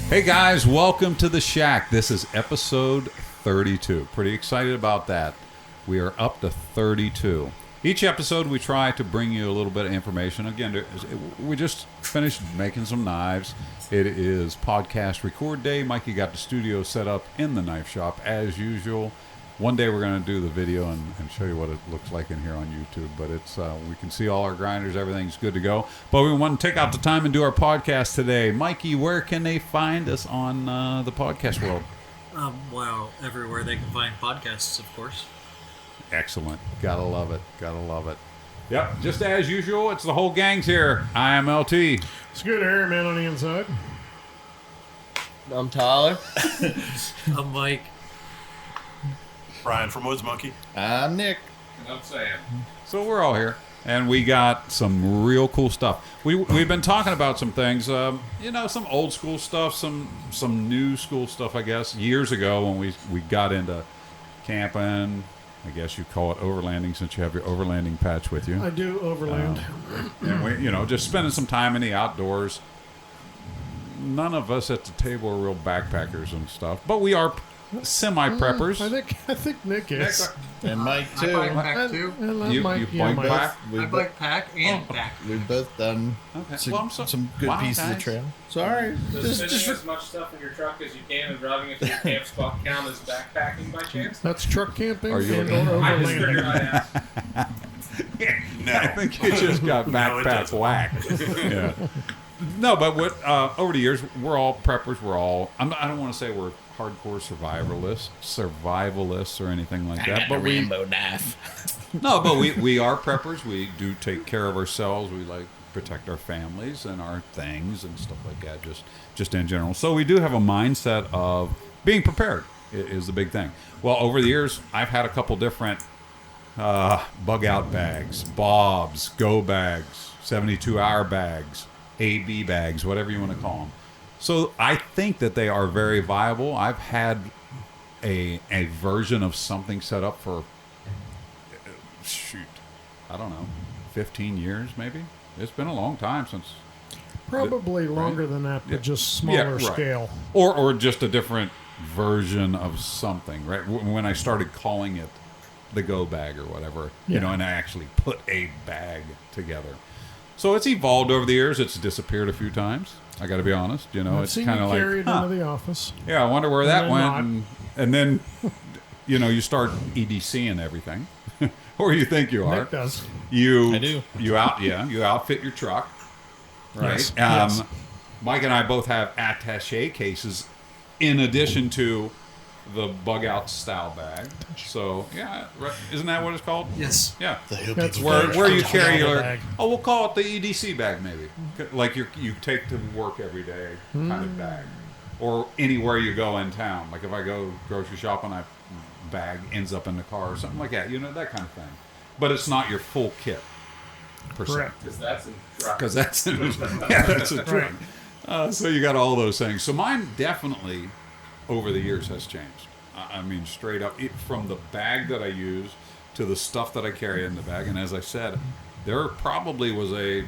Hey guys, welcome to the Shack. This is episode 32. Pretty excited about that. We are up to 32. Each episode we try to bring you a little bit of information. Again, we just finished making some knives. It is podcast record day. Mikey got the studio set up in the knife shop as usual. One day we're going to do the video and show you what it looks like in here on YouTube. But it's we can see all our grinders. Everything's good to go. But we want to take out the time and do our podcast today. Mikey, where can they find us on the podcast world? Well, everywhere they can find podcasts, of course. Excellent. Gotta love it. Gotta love it. Yep. Just as usual, it's the whole gang's here. I am LT. It's good hair, man, on the inside. I'm Tyler. I'm Mike. Brian from Woods Monkey. I'm Nick. And I'm Sam. So we're all here, and we got some real cool stuff. We've been talking about some things, some old school stuff, some new school stuff, I guess. Years ago when we got into camping, I guess you call it overlanding since you have your overlanding patch with you. I do overland. And we, just spending some time in the outdoors. None of us at the table are real backpackers and stuff, but we are semi-preppers. I think Nick is. And Mike, too. I bike pack, too. You bike pack? I bike pack and pack. We've both done some good pieces of trail. Sorry. Does fishing as much stuff in your truck as you can and driving it to your camp spot count as backpacking by chance? That's truck camping Are you and I just figured overlanding. I'd ask. No. I think you just got No, it backpack doesn't. whack. Yeah. No, but over the years, we're all preppers. We're all. I don't want to say we're hardcore survivalists or anything like that. But rainbow knife. No, but we are preppers. We do take care of ourselves. We like protect our families and our things and stuff like that. Just in general. So we do have a mindset of being prepared. Is the big thing. Well, over the years, I've had a couple different bug out bags, bobs, go bags, 72-hour bags, AB bags, whatever you want to call them. So I think that they are very viable. I've had a version of something set up for, I don't know, 15 years maybe. It's been a long time since. Probably longer than that, but just smaller scale. Or just a different version of something, right? When I started calling it the go bag or whatever, and I actually put a bag together. So it's evolved over the years. It's disappeared a few times. I got to be honest. It's kind of like carried into the office. Yeah, I wonder where that went. Not. And then, you start EDCing everything, or you think you are. Nick does. I do. You outfit your truck, right? Yes. Yes. Mike and I both have attaché cases, in addition to the bug out style bag. So isn't that what it's called? Yes. Yeah. That's Where you carry your bag. we'll call it the EDC bag maybe, like you take to work every day kind of bag, or anywhere you go in town. Like if I go grocery shopping, my bag ends up in the car or something like that. That kind of thing. But it's not your full kit. Per se. Correct. Because that's in truck. Because that's that's a trick. So you got all those things. So mine definitely over the years has changed. I mean, straight up, from the bag that I use to the stuff that I carry in the bag. And as I said, there probably was a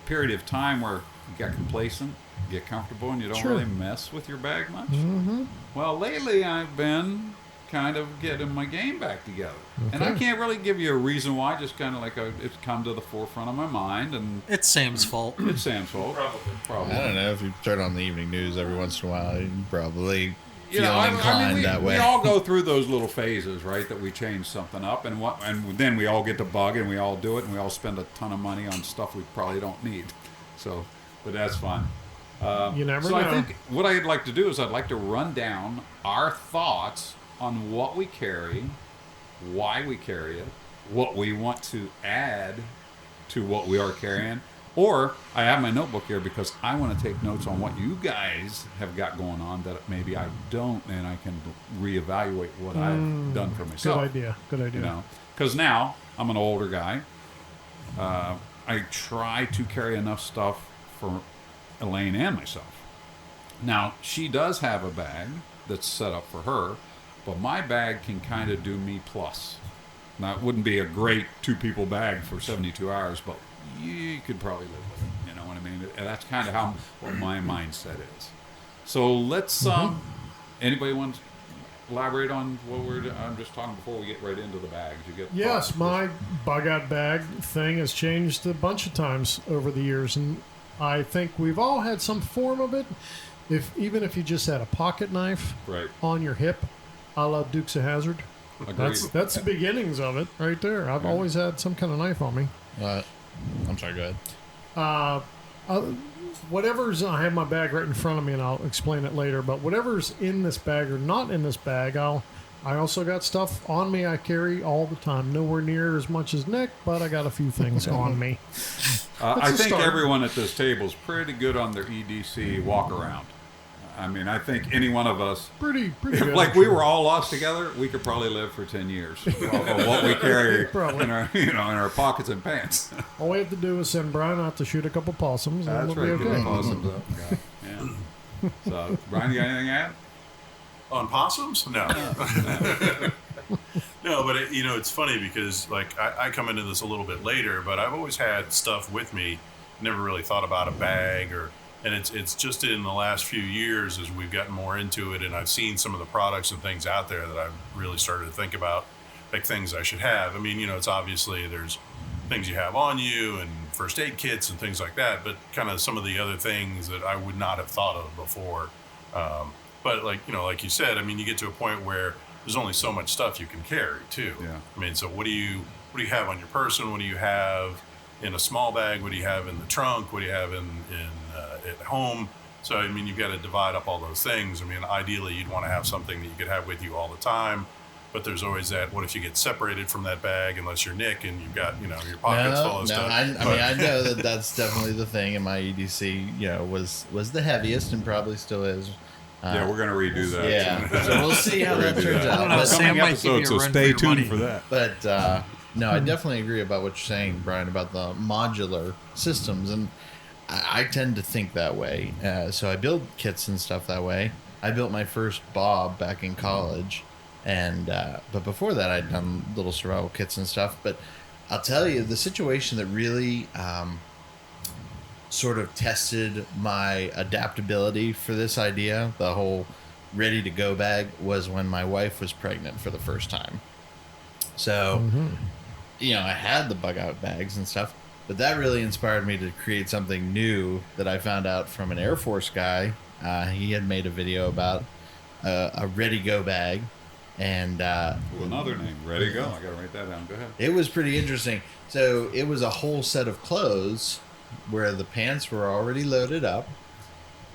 period of time where you got complacent, get comfortable, and you don't really mess with your bag much. Mm-hmm. Well, lately I've been kind of getting my game back together. Okay. And I can't really give you a reason why, just kind of like it's come to the forefront of my mind. And It's Sam's fault. it's Sam's fault. Probably. I don't know. If you turn on the evening news every once in a while, you probably You feel know, inclined that way. We all go through those little phases, right? That we change something up, and then we all get the bug, and we all do it, and we all spend a ton of money on stuff we probably don't need. So, but that's fun. You never know. I think what I'd like to do is I'd like to run down our thoughts on what we carry, why we carry it, what we want to add to what we are carrying. Or I have my notebook here because I want to take notes on what you guys have got going on that maybe I don't, and I can reevaluate what I've done for myself. Good idea. Because now I'm an older guy. I try to carry enough stuff for Elaine and myself. Now, she does have a bag that's set up for her, but my bag can kind of do me plus. Now, it wouldn't be a great two-people bag for 72 hours, but you could probably live with it. You know what I mean? That's kind of what my mindset is. So let's. Anybody want to elaborate on what I'm just talking before we get right into the bags? You get Yes, my bug out bag thing has changed a bunch of times over the years, and I think we've all had some form of it. Even if you just had a pocket knife on your hip, a la Dukes of Hazzard. That's the beginnings of it right there. I've always had some kind of knife on me. I'm sorry, go ahead. Whatever's, I have my bag right in front of me, and I'll explain it later. But whatever's in this bag or not in this bag, I also got stuff on me I carry all the time. Nowhere near as much as Nick, but I got a few things on me. I think everyone at this table is pretty good on their EDC walk around. I mean, I think any one of us, pretty good. Like we were all lost together, we could probably live for 10 years of what we carry in our, in our pockets and pants. All we have to do is send Brian out to shoot a couple possums, and That's we'll right, be okay. possums up. Yeah. So, Brian, you got anything to add? On possums? No. No, but it's funny because like I come into this a little bit later, but I've always had stuff with me. Never really thought about a bag and it's just in the last few years as we've gotten more into it and I've seen some of the products and things out there that I've really started to think about like things I should have. I mean, it's obviously there's things you have on you and first aid kits and things like that, but kind of some of the other things that I would not have thought of before. But like you said, I mean, you get to a point where there's only so much stuff you can carry too. Yeah. I mean, so what do you have on your person? What do you have in a small bag? What do you have in the trunk? What do you have in at home? So, I mean, you've got to divide up all those things. I mean, ideally, you'd want to have something that you could have with you all the time. But there's always that, what if you get separated from that bag unless you're Nick and you've got, your pockets full of stuff. I mean, I know that's definitely the thing in my EDC, was the heaviest and probably still is. Yeah, we're going to redo that. Yeah, so we'll see how that turns out. I don't know, Sam might give you a run stay for your tuned money. for that. But no, I definitely agree about what you're saying, Brian, about the modular systems, and I tend to think that way. So I build kits and stuff that way. I built my first Bob back in college, and but before that, I'd done little survival kits and stuff. But I'll tell you, the situation that really sort of tested my adaptability for this idea, the whole ready to go bag, was when my wife was pregnant for the first time. So, I had the bug out bags and stuff, but that really inspired me to create something new that I found out from an Air Force guy. He had made a video about a ready go bag, and another name, ready go. I got to write that down. Go ahead. It was pretty interesting. So it was a whole set of clothes where the pants were already loaded up,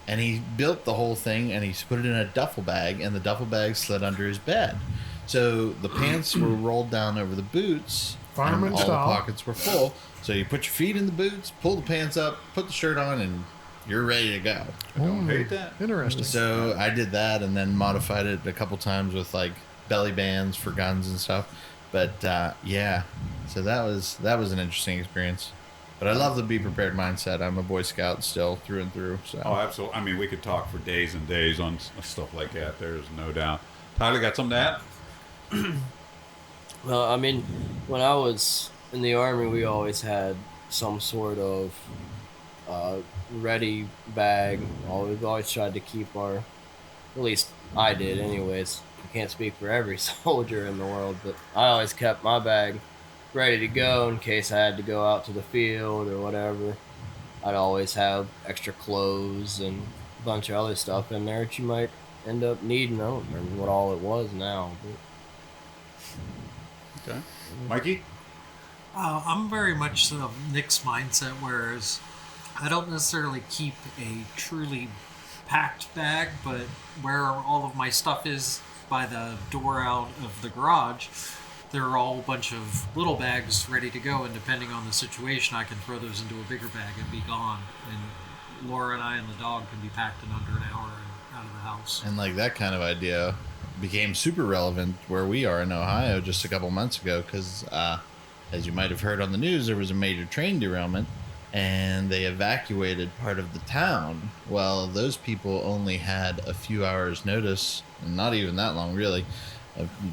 and he built the whole thing and he put it in a duffel bag, and the duffel bag slid under his bed. So the pants were rolled down over the boots, Fireman and all style. the pockets were full. So you put your feet in the boots, pull the pants up, put the shirt on, and you're ready to go. I don't hate that. Interesting. So I did that and then modified it a couple times with like belly bands for guns and stuff. But yeah, so that was an interesting experience. But I love the be prepared mindset. I'm a Boy Scout still through and through. So. Oh, absolutely. I mean, we could talk for days and days on stuff like that. There's no doubt. Tyler, got something to add? Well, I mean, when I was in the Army, we always had some sort of ready bag. We've always tried to keep our, at least I did anyways. I can't speak for every soldier in the world, but I always kept my bag ready to go in case I had to go out to the field or whatever. I'd always have extra clothes and a bunch of other stuff in there that you might end up needing. I don't remember what all it was now. But. Okay. Mikey? I'm very much of Nick's mindset, whereas I don't necessarily keep a truly packed bag, but where all of my stuff is by the door out of the garage, there are all a bunch of little bags ready to go, and depending on the situation, I can throw those into a bigger bag and be gone. And Laura and I and the dog can be packed in under an hour and out of the house. And like that kind of idea became super relevant where we are in Ohio just a couple months ago because, as you might have heard on the news, there was a major train derailment and they evacuated part of the town. Well, those people only had a few hours notice, and not even that long really.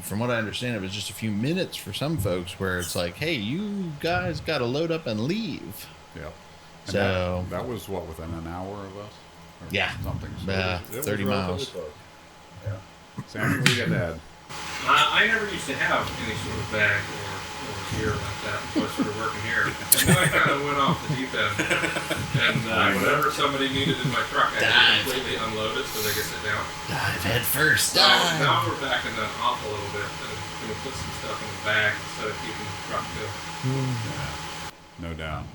From what I understand, it was just a few minutes for some folks where it's like, hey, you guys got to load up and leave. Yeah. So that was what, within an hour of us? or something. So it was 30 relatively miles. close. Yeah. Sam, what do you got to add? I never used to have any sort of bag or gear like that until I started working here. And then I kind of went off the deep end. And whenever somebody needed in my truck, I had to completely unload it so they could sit down. Dive head first. So now we're backing that off a little bit and going to put some stuff in the bag instead of keeping the truck filled. No doubt.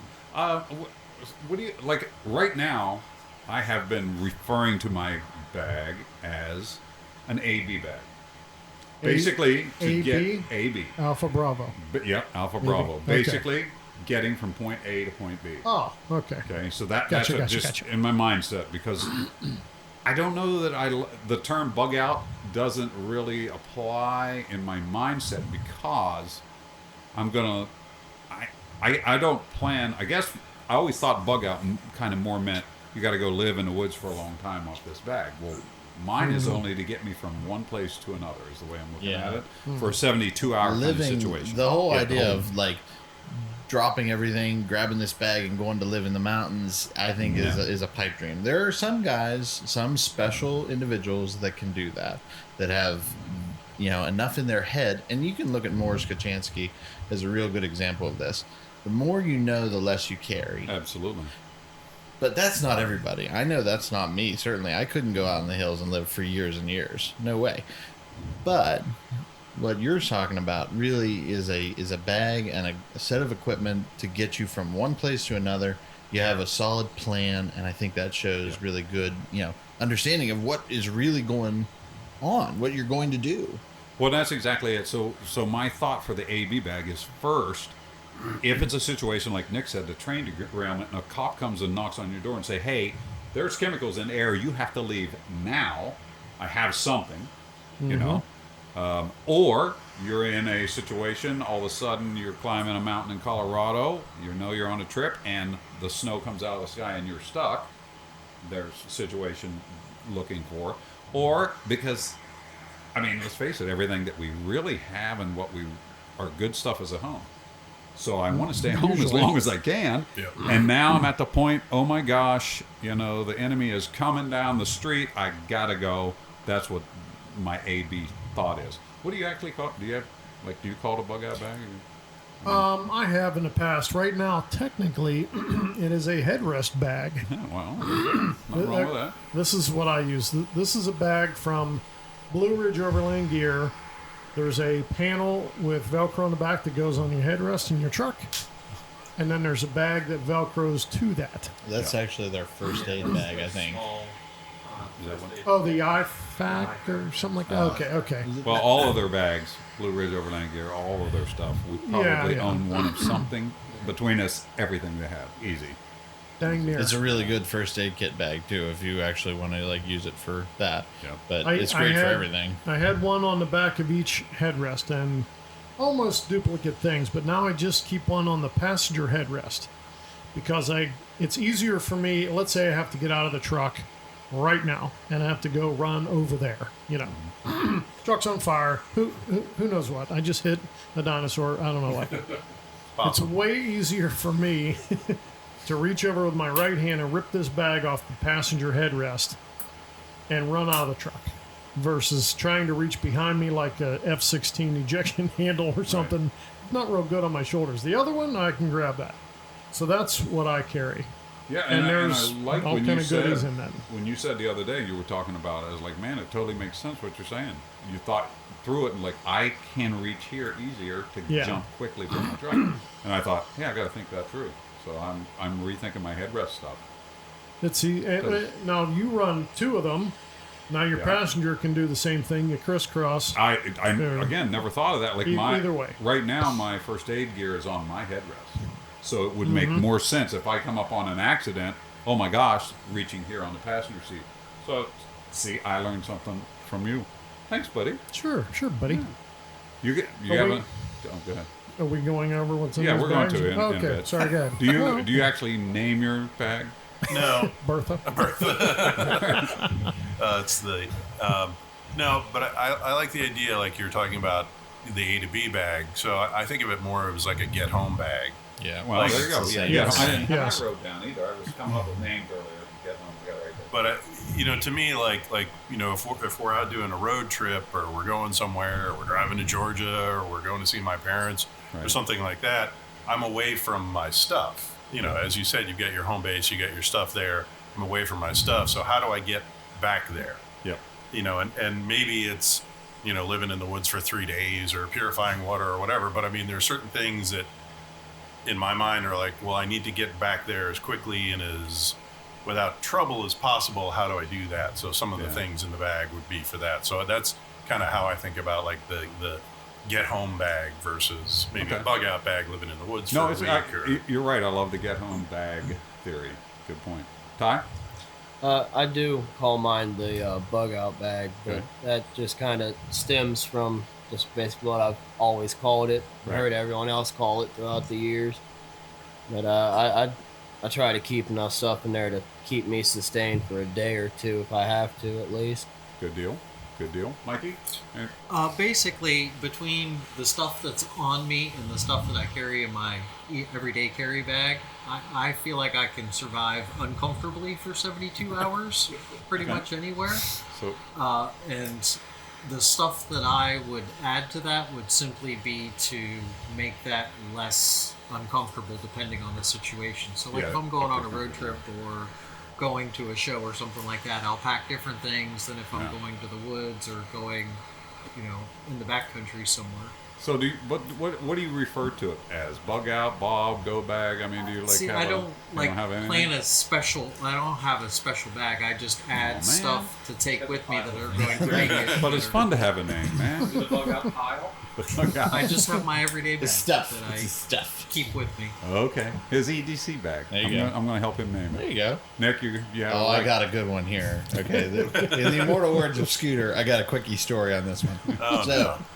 What do you like right now? I have been referring to my bag as an AB bag. Basically, to get AB. Alpha Bravo. But yeah, Alpha Bravo. Okay. Basically, getting from point A to point B. Oh, okay. Okay, so that's just in my mindset because I don't know that the term bug out doesn't really apply in my mindset because I'm gonna. I don't plan. I guess I always thought bug out kind of more meant you got to go live in the woods for a long time off this bag. Well, mine is only to get me from one place to another. Is the way I'm looking at it for a 72-hour kind of situation. The whole idea of like dropping everything, grabbing this bag, and going to live in the mountains, I think is a pipe dream. There are some guys, some special individuals that can do that have enough in their head, and you can look at Morris Kachansky as a real good example of this. The more you know, the less you carry. Absolutely. But that's not everybody. I know that's not me. Certainly, I couldn't go out in the hills and live for years and years. No way. But what you're talking about really is a bag and a set of equipment to get you from one place to another. You have a solid plan, and I think that shows really good, understanding of what is really going on, what you're going to do. Well, that's exactly it. So my thought for the AB bag is first, if it's a situation like Nick said, the train derailment, and a cop comes and knocks on your door and say, hey, there's chemicals in air, you have to leave now. I have something, or you're in a situation, all of a sudden you're climbing a mountain in Colorado, you're on a trip, and the snow comes out of the sky and you're stuck. There's a situation looking for. Or because, let's face it, everything that we really have and what our good stuff is at home. So I want to stay home as long as I can. Yeah. And now I'm at the point, oh my gosh, the enemy is coming down the street. I got to go. That's what my AB thought is. What do you actually call it? Do you call it a bug out bag? I have in the past. Right now, technically, it is a headrest bag. Yeah, well, nothing wrong with that. This is what I use. This is a bag from Blue Ridge Overland Gear. There's a panel with Velcro on the back that goes on your headrest in your truck. And then there's a bag that Velcros to that. That's actually their first aid bag, I think. Oh, the IFAC or something like that? Okay. Well, all of their bags, Blue Ridge Overland Gear, all of their stuff, we probably own one of something. Between us, everything they have. Easy. Dang near. It's a really good first aid kit bag, too, if you actually want to use it for that. Yep. But it's great for everything. I had one on the back of each headrest and almost duplicate things, but now I just keep one on the passenger headrest because it's easier for me. Let's say I have to get out of the truck right now and I have to go run over there. Truck's on fire. Who knows what? I just hit a dinosaur. I don't know what. It's way easier for me to reach over with my right hand and rip this bag off the passenger headrest and run out of the truck versus trying to reach behind me like a F-16 ejection handle or something. Right. Not real good on my shoulders. The other one, I can grab that. So that's what I carry. Yeah, and there's I like all when kind you of said, goodies in that. When you said the other day you were talking about it, I was like, man, it totally makes sense what you're saying. You thought through it and I can reach here easier to jump quickly from my truck. And I thought, I got to think that through. So I'm rethinking my headrest stuff. Let's see. Now you run two of them. Now your passenger can do the same thing. You crisscross. I again never thought of that. Either way. Right now, my first aid gear is on my headrest, so it would make more sense if I come up on an accident. Oh my gosh, reaching here on the passenger seat. So, see, I learned something from you. Thanks, buddy. Sure, buddy. Yeah. Go ahead. Are we going over what's in Yeah, those we're bags? going to in Okay, a bit. sorry, go ahead. Do you actually name your bag? No. Bertha? It's the no, but I like the idea like you're talking about the A to B bag. So I think of it more as like a get home bag. Yeah, well, there you go. Yeah, I didn't have yes. that wrote down either. I was coming up with names earlier. Get home, right there. But to me, if we're out doing a road trip, or we're going somewhere, or we're driving to Georgia, or we're going to see my parents, or something like that, I'm away from my stuff. As you said, you've got your home base, you got your stuff there. I'm away from my stuff. So how do I get back there? Yep. And maybe it's, living in the woods for 3 days or purifying water or whatever. But I mean, there are certain things that in my mind are like, well, I need to get back there as quickly and as without trouble as possible. How do I do that? So some of the things in the bag would be for that. So that's kind of how I think about like the get home bag versus maybe a bug out bag living in the woods for a week. You're right. I love the get home bag theory. Good point. Ty? I do call mine the bug out bag, but that just kind of stems from just basically what I've always called it. I heard everyone else call it throughout the years. But I try to keep enough stuff in there to keep me sustained for a day or two if I have to, at least. Good deal. Good deal. Mikey? Basically, between the stuff that's on me and the stuff that I carry in my everyday carry bag, I feel like I can survive uncomfortably for 72 hours pretty much anywhere. So, and the stuff that I would add to that would simply be to make that less uncomfortable depending on the situation. So like if I'm going on a road trip or going to a show or something like that, I'll pack different things than if I'm going to the woods or going, in the backcountry somewhere. So what do you refer to it as? Bug out, bob, go bag? I mean, do you like? See, have I don't plan anything? a special. I don't have a special bag. I just add stuff to take with me that are going to make it. But it's fun to have a name, man. The bug out pile. I just have my everyday bag that I keep with me. Okay, his EDC bag. There you go. I'm going to help him name it. There you go. Nick, you have. I got a good one here. Okay, in the immortal words of Scooter, I got a quickie story on this one.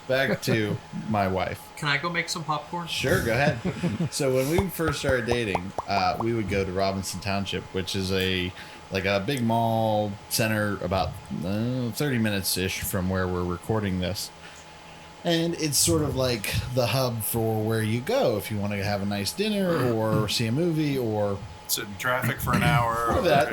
Back to my wife. Can I go make some popcorn? Sure, go ahead. So when we first started dating, we would go to Robinson Township, which is a big mall center about 30 minutes ish from where we're recording this. And it's sort of like the hub for where you go if you want to have a nice dinner or see a movie or sit in traffic for an hour. Or that,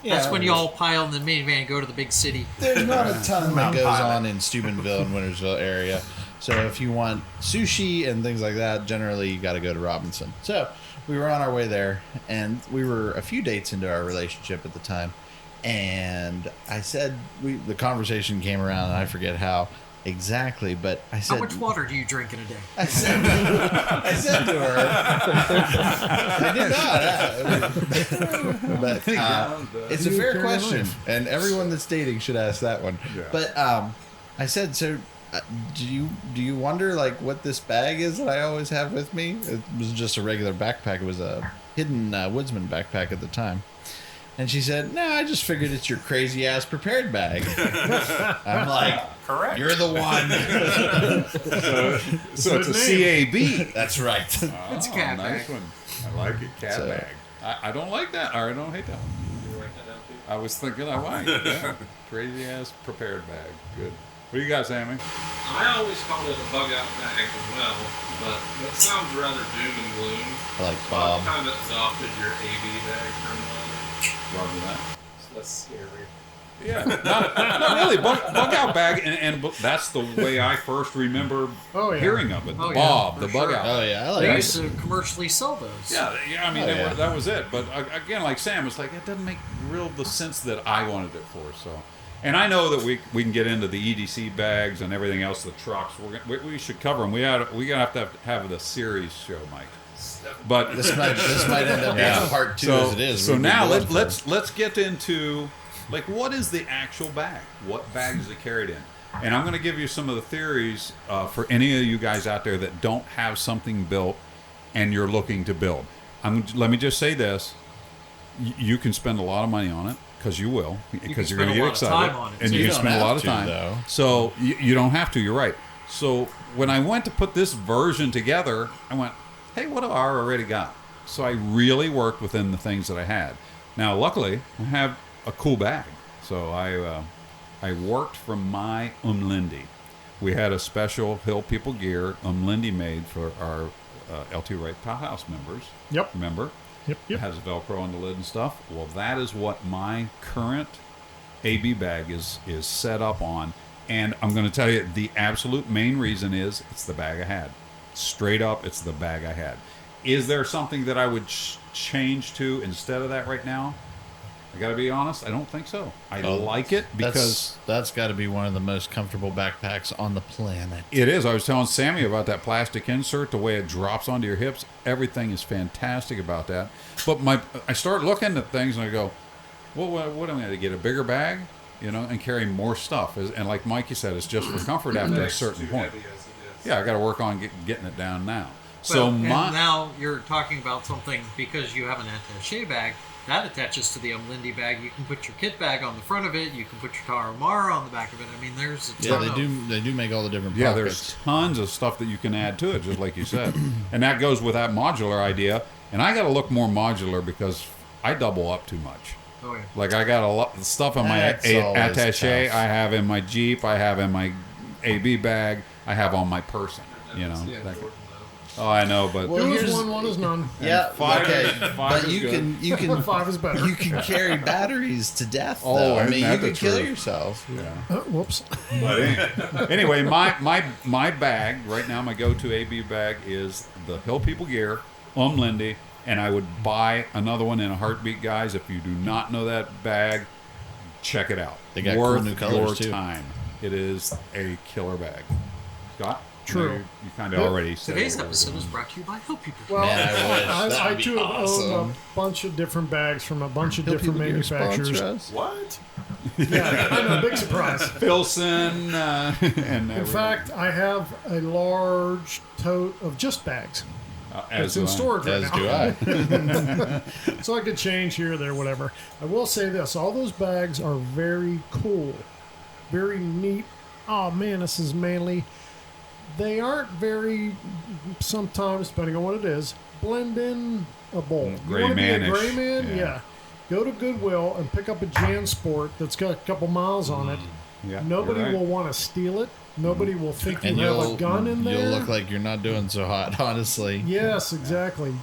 That's when you all pile in the minivan and go to the big city. There's not a ton that goes on in Steubenville and Wintersville area. So if you want sushi and things like that, generally you got to go to Robinson. So we were on our way there, and we were a few dates into our relationship at the time. And I said, the conversation came around, and I forget how exactly, but I said, how much water do you drink in a day? I said to her, I did not. But it's a fair question, and everyone that's dating should ask that one. Yeah. But I said, so do you wonder like what this bag is that I always have with me? It was just a regular backpack. It was a hidden woodsman backpack at the time. And she said, no, I just figured it's your crazy-ass prepared bag. I'm like, correct. You're the one. so it's a CAB. That's right. It's a cat nice bag. One. I like it, cat bag. I don't like that, or I don't hate that one. You write that down too? I was thinking I like it. Crazy-ass prepared bag. Good. What do you got, Sammy? I always call it a bug out bag as well, but that sounds rather doom and gloom. I like So Bob. I've kind of adopted your AB bag terminology. Roger that. So that's scary. Yeah, not really. Bug out bag, and that's the way I first remember hearing of it. The Bob, the bug out. Oh yeah, I like They it. used to commercially sell those. Yeah, I mean that was it. But again, like Sam, it's like it doesn't make real the sense that I wanted it for. So, and I know that we can get into the EDC bags and everything else, the trucks. We should cover them. We have to have the series show, Mike. But this might end up being part 2 as it is. So now let's get into like what is the actual bag? What bag is it carried in? And I'm going to give you some of the theories for any of you guys out there that don't have something built and you're looking to build. Let me just say this: you can spend a lot of money on it because you will, because you're going to get excited, and you can spend a lot of time. Though. So you don't have to. You're right. So when I went to put this version together, I went, hey, what have I already got? So I really worked within the things that I had. Now, luckily, I have a cool bag. So I worked from my Lindy. We had a special Hill People Gear Lindy made for our LT Wright Powerhouse members. Yep. Remember? Yep. It has Velcro on the lid and stuff. Well, that is what my current AB bag is set up on. And I'm going to tell you, the absolute main reason is it's the bag I had. Straight up, it's the bag I had. Is there something that I would change to instead of that right now? I got to be honest, I don't think so. I like it because that's got to be one of the most comfortable backpacks on the planet. it is. I was telling Sammy about that plastic insert, the way it drops onto your hips. Everything is fantastic about that. But I start looking at things and I go, well, what am I going to get? A bigger bag? And carry more stuff. And like Mikey said, it's just for comfort after a certain point. Yeah, I got to work on getting it down now. And now you're talking about something, because you have an attaché bag that attaches to the Lindy bag. You can put your kit bag on the front of it. You can put your Tarahumara on the back of it. I mean, there's a ton they do make all the different pockets. Yeah, there's tons of stuff that you can add to it, just like you said. And that goes with that modular idea. And I got to look more modular because I double up too much. Oh, yeah. Like I got a lot of stuff in my attaché. I have in my Jeep. I have in my AB bag. I have on my person. Oh, I know, but Two is one is none. Yeah, five but is you good. can 5 is better. you can carry batteries to death. Oh, Though. I isn't mean, that you the can kill truth? yourself. Yeah. Whoops. But anyway, my bag right now, my go-to AB bag is the Hill People Gear, Lindy, and I would buy another one in a heartbeat, guys. If you do not know that bag, check it out. They got Worth cool new colors your too. time. It is a killer bag. Scott? True. You kind of already said Today's it. episode is brought to you by Hill People. Well, Man, I wish. I That'd be too have awesome. owned a bunch of different bags from a bunch of Hill different People Gear manufacturers. sponsor us? What? Yeah, I know, big surprise. Filson and In fact, I have a large tote of just bags. It's in storage right As now. do I. So I could change here or there, whatever. I will say this. All those bags are very cool. Very neat. Oh, man, this is manly. They aren't very, sometimes, depending on what it is, blend in a bowl. Gray You want to be a man-ish. gray man? Yeah. Yeah. Go to Goodwill and pick up a JanSport that's got a couple miles on it. Yeah, Nobody you're right. will want to steal it. Nobody will think And you have a gun in there. You'll look like you're not doing so hot, honestly. Yes, exactly.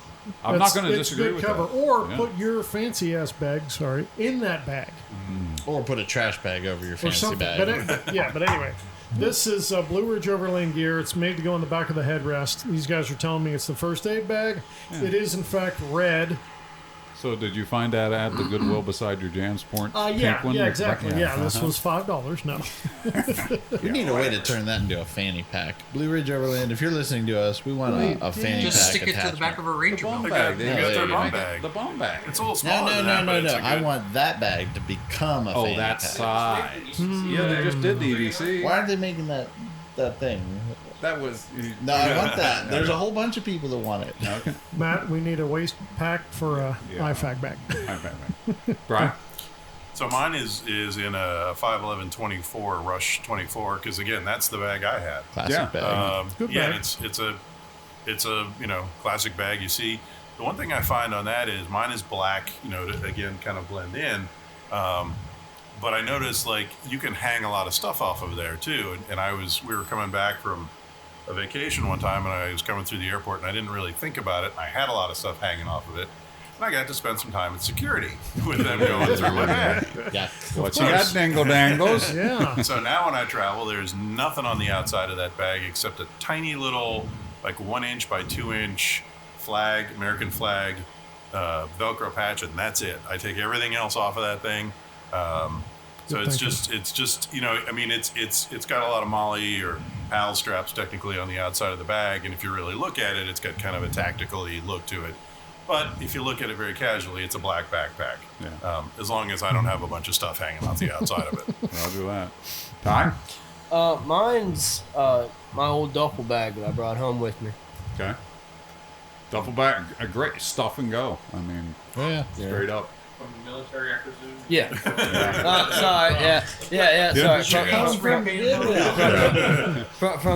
I'm not going to disagree good with cover. that. Or Yeah. put your fancy ass bag, in that bag Or put a trash bag over your or fancy something. bag. But anyway, this is Blue Ridge Overland gear. It's made to go on the back of the headrest. These guys are telling me it's the first aid bag. It is in fact red. So did you find that at the Goodwill beside your JanSport pink one? Yeah, exactly. Yeah, this uh-huh. was $5. No. We need a way to turn that into a fanny pack. Blue Ridge Overland, if you're listening to us, we want a fanny Just pack stick it to the attachment. back of a Ranger Bum belt. bag. They They got got their the bum bag. The bum bag. It's a little No, smaller no, than no, that, no, but it's no. a I good- want that bag to become a Oh, fanny that pack. size. Yeah, they just did the EDC. Why aren't they making that thing? That was. No, I want that. There's a whole bunch of people that want it. Okay. Matt, we need a waist pack for a Yeah. IFAC bag. Brian? So mine is in a 511 24 Rush 24 because again that's the bag I had. Classic Yeah. bag. Good Yeah, bag. it's a classic bag. You see, the one thing I find on that is mine is black. To again kind of blend in. But I noticed like you can hang a lot of stuff off of there too. And we were coming back from a vacation one time, and I was coming through the airport, and I didn't really think about it. I had a lot of stuff hanging off of it, and I got to spend some time in security with them going through my bag. Yeah. What you got, dangle dangles? Yeah. So now when I travel, there's nothing on the outside of that bag except a tiny little, like 1 inch by 2 inch flag, American flag, Velcro patch, and that's it. I take everything else off of that thing. So it's just it's got a lot of Molly or PAL straps technically on the outside of the bag, and if you really look at it, it's got kind of a tactical-y look to it. But if you look at it very casually, it's a black backpack. Yeah. As long as I don't have a bunch of stuff hanging off the outside of it. I'll do that. Ty? Mine's my old duffel bag that I brought home with me. Okay. Duffel bag, a great stuff and go. I mean, Yeah. straight up. From the military, I presume. Yeah. Sorry. Yeah. Sorry.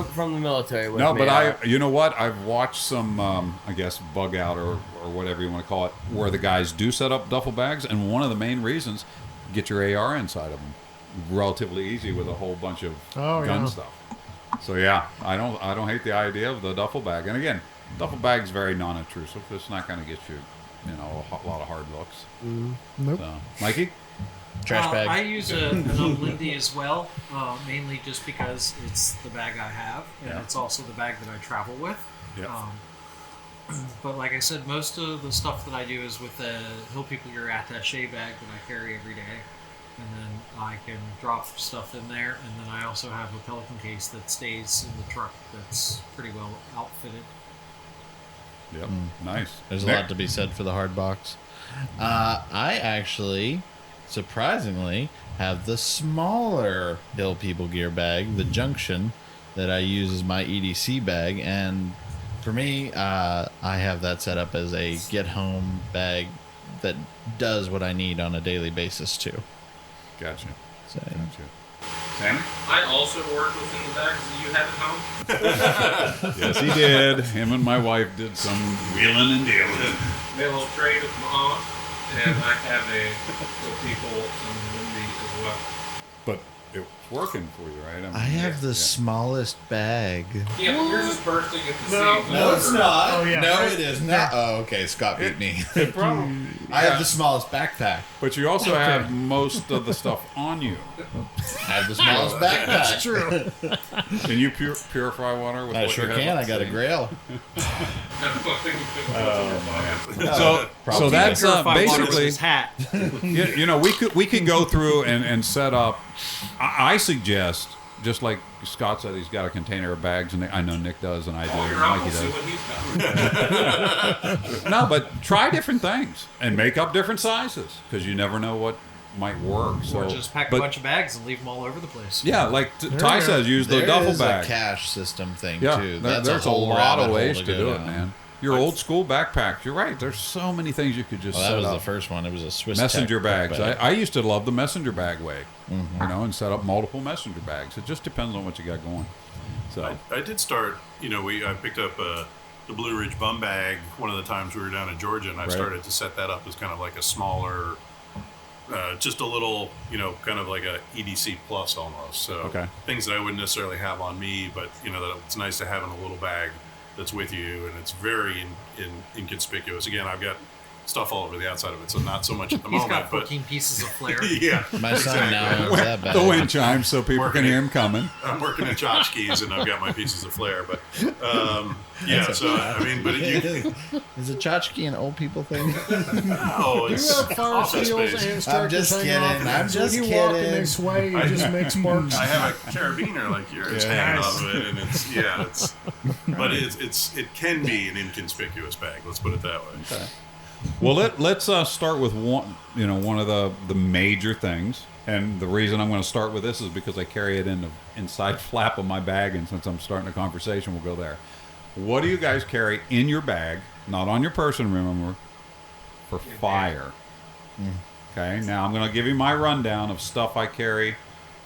From the military. With No, me. but you know what? I've watched some, I guess, bug out or whatever you want to call it, where the guys do set up duffel bags, and one of the main reasons, get your AR inside of them, relatively easy with a whole bunch of gun stuff. So yeah, I don't hate the idea of the duffel bag. And again, duffel bag's very non-intrusive. It's not going to get you a lot of hard looks. Nope. So, Mikey? Trash bag. I use an Lindy as well, mainly just because it's the bag I have, and it's also the bag that I travel with. Yep. But like I said, most of the stuff that I do is with the Hill People Gear attache bag that I carry every day. And then I can drop stuff in there. And then I also have a Pelican case that stays in the truck that's pretty well outfitted. Yep. Nice. There's Nick? a lot to be said for the hard box. I actually, surprisingly, have the smaller Hill People Gear bag, the Junction, that I use as my EDC bag. And for me, I have that set up as a get-home bag that does what I need on a daily basis, too. Gotcha. So, Sammy? I also work within the bags that you have at home. Yes, he did. Him and my wife did some wheeling and dealing. Made a little trade with my aunt, and I have a Hill People and Lindy as well. But it was working for you, right? I have the smallest bag. Yeah, but yours is bursting at the No. seams. No, it's not. Oh, yeah. No, it is not. Oh, okay. Scott beat me. I have the smallest backpack. But you also have most of the stuff on you. I have the smallest backpack. That's true. Can you purify water with I what sure you have can. on I got a scene? grail. So that's Purify water with basically, his hat. we could go through and set up. I suggest, just like Scott said, he's got a container of bags, and I know Nick does, and I do, Oh, and your Mikey uncle, see does. what he's got. No, but try different things and make up different sizes because you never know what might work. So Or just pack a bunch of bags and leave them all over the place. Yeah, like There Ty you go. says, use the There duffel is bag. a cash system thing, Yeah, too. there's a whole lot of rabbit ways hole to go do it, down. man. Your old school backpacks. You're right. There's so many things you could just Well, that set was up. the first one. It was a Swiss Messenger Tech bags. bag. I used to love the messenger bag way, and set up multiple messenger bags. It just depends on what you got going. So I did start, I picked up the Blue Ridge bum bag one of the times we were down in Georgia, and I Right. started to set that up as kind of like a smaller, just a little, kind of like a EDC plus almost. So Okay. things that I wouldn't necessarily have on me, but, that it's nice to have in a little bag that's with you, and it's very inconspicuous. Again, I've got stuff all over the outside of it, so not so much at the He's moment. got 14 pieces of flair. But yeah, My son now owns that bag. the wind chimes, so people Working can hear it. him coming. I'm working in tchotchkes, and I've got my pieces of flair. But yeah, so I mean, but Is a tchotchke an old people thing? no, You it's have fire office seals space. and stretchers just hanging kidding. off. I'm So just when you walk kidding. and they sway, you just make sparks. I have a carabiner like yours hanging off of it, and but it can be an inconspicuous bag. Let's put it that way. Okay. Well, let's start with one of the major things, and the reason I'm going to start with this is because I carry it in the inside flap of my bag, and since I'm starting a conversation, we'll go there. What do you guys carry in your bag, not on your person, remember, for fire? Okay, now I'm going to give you my rundown of stuff I carry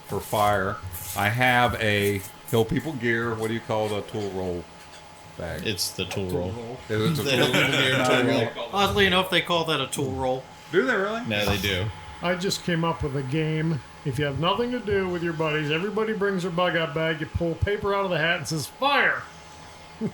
for fire. I have a Hill People Gear, what do you call the tool roll bag? It's the tool roll. It's a The Hill People Gear tool roll. Oddly enough, they call that a tool roll. Do they really? No, they do. I just came up with a game. If you have nothing to do with your buddies, everybody brings their bug out bag. You pull paper out of the hat and says fire.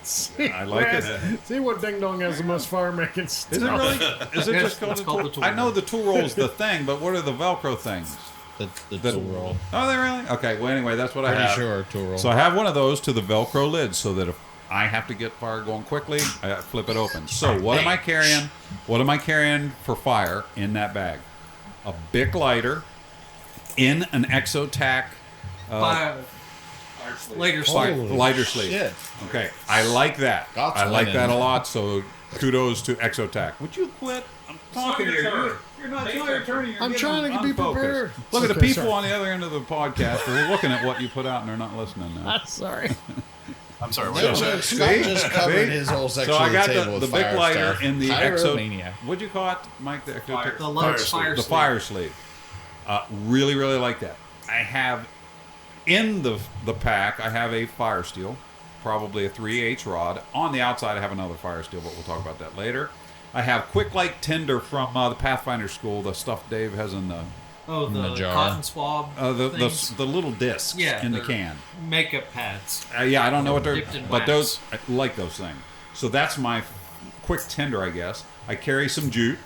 See I like what- it. See what Ding Dong has the most fire making stuff. Is it really? Is it Yes, just called, it's a called tool? the tool I know roll. the tool roll's the thing, but what are the Velcro things? The The- tool roll. Oh, they really? Okay. Well, anyway, that's what I Pretty have. sure tool roll. So I have one of those to the Velcro lid, so that if I have to get fire going quickly, I flip it open. So what am I carrying? What am I carrying for fire in that bag? A Bic lighter in an Exotac Later lighter sleeve. shit. Okay, I like that. That's I like winning. that a lot. So kudos to Exotac. Would you quit? I'm talking to you. You're not your turn. I'm trying to be unfocused. prepared. Look at the Okay, people sorry. on the other end of the podcast. We're looking at what you put out, and they're not listening now. Sorry. I'm sorry. No, What no, Scott just covered his whole section So I of the got table the with big fire lighter stuff. in the Exo. Pyromania. What'd you call it, Mike? The Exo. The large Fire fire The sleeve. fire sleeve. Really, really like that. I have in the pack. I have a fire steel, probably a 3/8 rod. On the outside, I have another fire steel, but we'll talk about that later. I have Quick Light Tinder from the Pathfinder School. The stuff Dave has in the Oh, the the jar. cotton swab things. the little discs Yeah, in the they're can. Makeup pads. Yeah, I don't know what they're, Dipped in but wax. those I like those things. So that's my quick tinder, I guess. I carry some jute.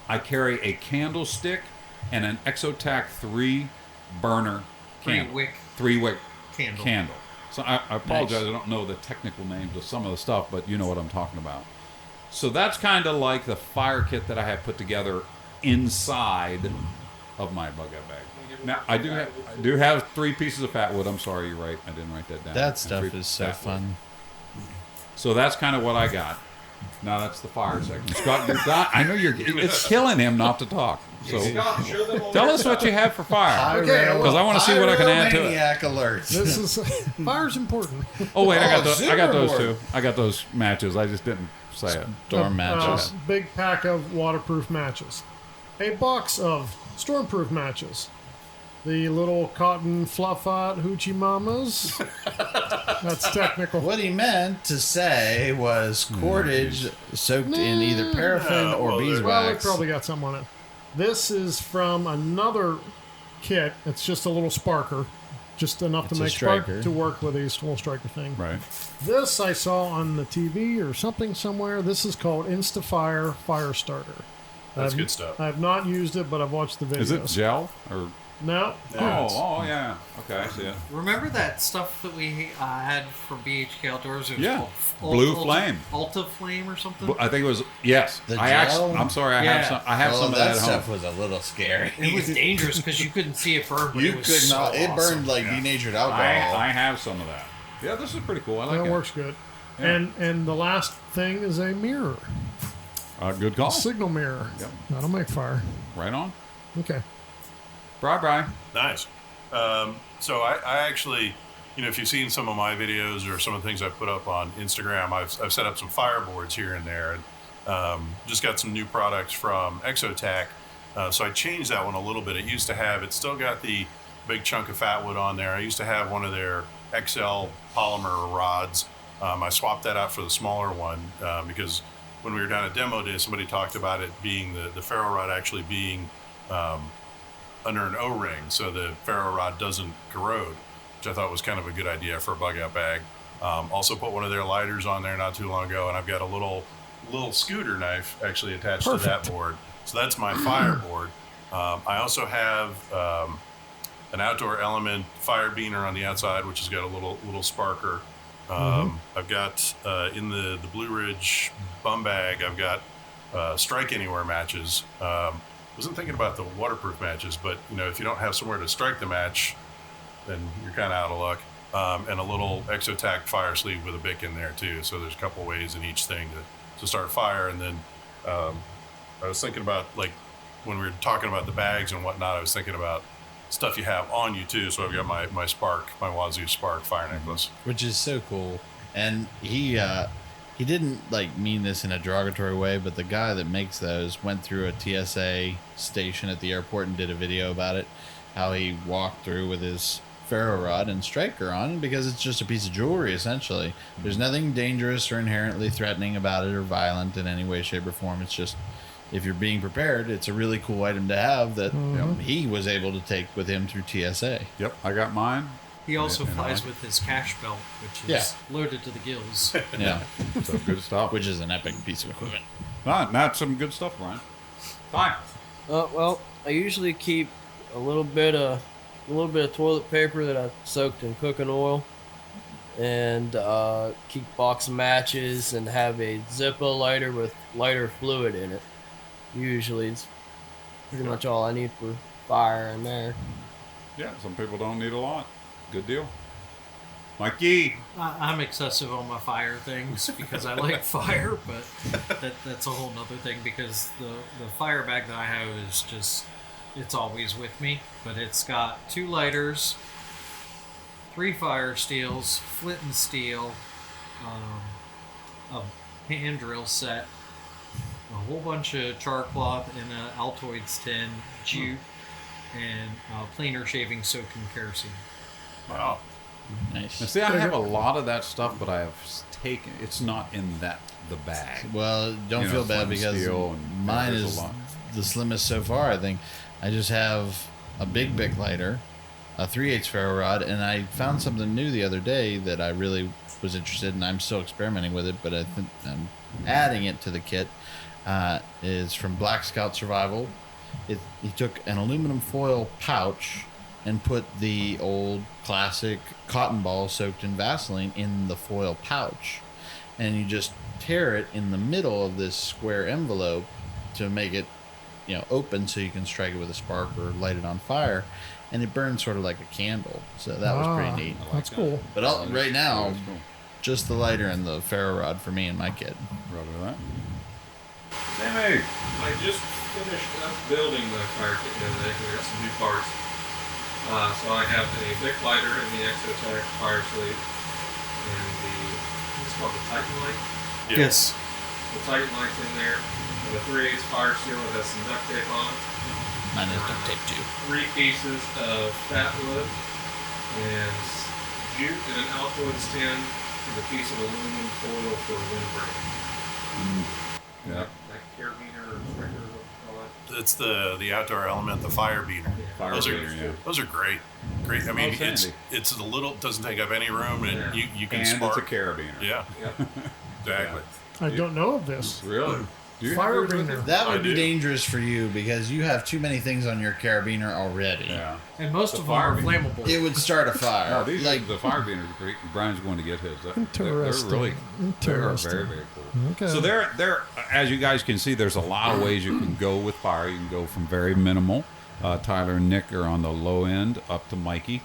I carry a candlestick and an Exotac 3 burner candle. 3-wick candle. So I apologize. Nice. I don't know the technical names of some of the stuff, but you know what I'm talking about. So that's kind of like the fire kit that I have put together inside of my bug out bag. Now I do have 3 pieces of fat wood. I'm sorry, you're right. I didn't write that down. That stuff is so fun. So that's kind of what I got. Now that's the fire section. Scott, I know it's killing him not to talk. So tell us what you have for fire, because I want to see what I can add to it. Pyromaniac alerts. This is fire's important. Oh wait, I got those too. I got those matches. I just didn't say it. Storm matches. Big pack of waterproof matches. A box of stormproof matches. The little cotton fluff-out hoochie mamas. That's technical. What he meant to say was cordage soaked in either paraffin or beeswax. Well, we probably got some on it. This is from another kit. It's just a little sparker. Just enough to make spark to work with a little striker thing. Right. This I saw on the TV or something somewhere. This is called InstaFire Fire Starter. That's good stuff. I've not used it, but I've watched the videos. Is it gel or? No. Oh yeah. Okay, I see it. Remember that stuff that we had from BHK Outdoors? It was called Blue Flame. Ultra Flame or something? I think it was, yes. The I'm sorry, I have some of that at home. stuff was a little scary. It was dangerous because you couldn't see it burn. You could not. It burned like denatured alcohol. I have some of that. Yeah, this is pretty cool. I like it. That works good. Yeah. And the last thing is a mirror. Good call. A signal mirror. Yep. That'll make fire. Right on. Okay. Bye. Nice. So I actually, if you've seen some of my videos or some of the things I've put up on Instagram, I've set up some fireboards here and there, and just got some new products from Exotac. So I changed that one a little bit. It still got the big chunk of fat wood on there. I used to have one of their XL polymer rods. I swapped that out for the smaller one because when we were down at demo day, somebody talked about it being the ferro rod actually being under an O-ring, so the ferro rod doesn't corrode, which I thought was kind of a good idea for a bug out bag. Also put one of their lighters on there not too long ago, and I've got a little scooter knife actually attached to that board. So that's my fire board. I also have an outdoor element fire beaner on the outside, which has got a little sparker. I've got in the Blue Ridge bum bag, I've got strike anywhere matches. Wasn't thinking about the waterproof matches, but if you don't have somewhere to strike the match, then you're kind of out of luck. And a little Exotac fire sleeve with a bic in there too. So there's a couple ways in each thing to start fire. And then I was thinking about, like, when we were talking about the bags and whatnot, I was thinking about stuff you have on you too. So I've got my Wazoo Spark fire necklace, which is so cool. And he didn't mean this in a derogatory way, but the guy that makes those went through a TSA station at the airport and did a video about it, how he walked through with his ferro rod and striker on, because it's just a piece of jewelry essentially. There's nothing dangerous or inherently threatening about it or violent in any way, shape, or form. It's just, if you're being prepared, it's a really cool item to have that he was able to take with him through TSA. Yep, I got mine. He also flies with his cash belt, which is loaded to the gills. Yeah. So good stuff. Which is an epic piece of equipment. Not some good stuff, Brian. Fine. Well, I usually keep a little bit of toilet paper that I soaked in cooking oil, and keep a box of matches, and have a Zippo lighter with lighter fluid in it. Usually, it's pretty much all I need for fire in there. Yeah, some people don't need a lot. Good deal. Mikey. I'm excessive on my fire things because I like fire, but that's a whole nother thing, because the fire bag that I have is just, it's always with me. But it's got 2 lighters, 3 fire steels, flint and steel, a hand drill set, a whole bunch of char cloth in an Altoids tin, jute, and planer shaving soaked in kerosene. Wow. Nice. Now, see, I have a lot of that stuff, but I have taken. It's not in the bag. Well, don't feel bad, because mine is the slimmest so far. I think I just have a big Bic lighter, a 3/8 ferro rod, and I found something new the other day that I really was interested in. I'm still experimenting with it, but I think I'm adding it to the kit is from Black Scout Survival. He took an aluminum foil pouch and put the old classic cotton ball soaked in Vaseline in the foil pouch. And you just tear it in the middle of this square envelope to make it, open so you can strike it with a spark or light it on fire. And it burns sort of like a candle. So that was pretty neat. That's cool. But right now, just the lighter and the ferro rod for me and my kid. Roger that. Sammy! I just finished up building the fire kit the other day. We got some new parts. So I have a Bic lighter in the Exotech fire sleeve, and it's called the Titan light. Yes. The Titan light's in there. And the 3/8 fire seal that has some duct tape on it. Mine is duct tape too. 3 pieces of fat wood and jute in an Altoids tin with a piece of aluminum foil for a windbreak. Yeah. Like carabiner or striker, what you call it. It's the outdoor element, the fire beater. Fire Those beater, are yeah. those are great. Great. I mean, Oh, it's a little, doesn't take up any room, and you can And spark. it's a carabiner. Yeah, Yep. exactly. I don't know of this. Really? Do you Fire have yours with beater. you? That I would be do. dangerous for you because you have too many things on your carabiner already. Yeah. And most The of them are fire flammable. It would start a fire. No, these like are the fire beaners are great. Brian's going to get his. They're Interesting. really, they're Interesting. very, very cool. Okay. So there, as you guys can see, there's a lot of ways you can go with fire. You can go from very minimal. Tyler and Nick are on the low end, up to Mikey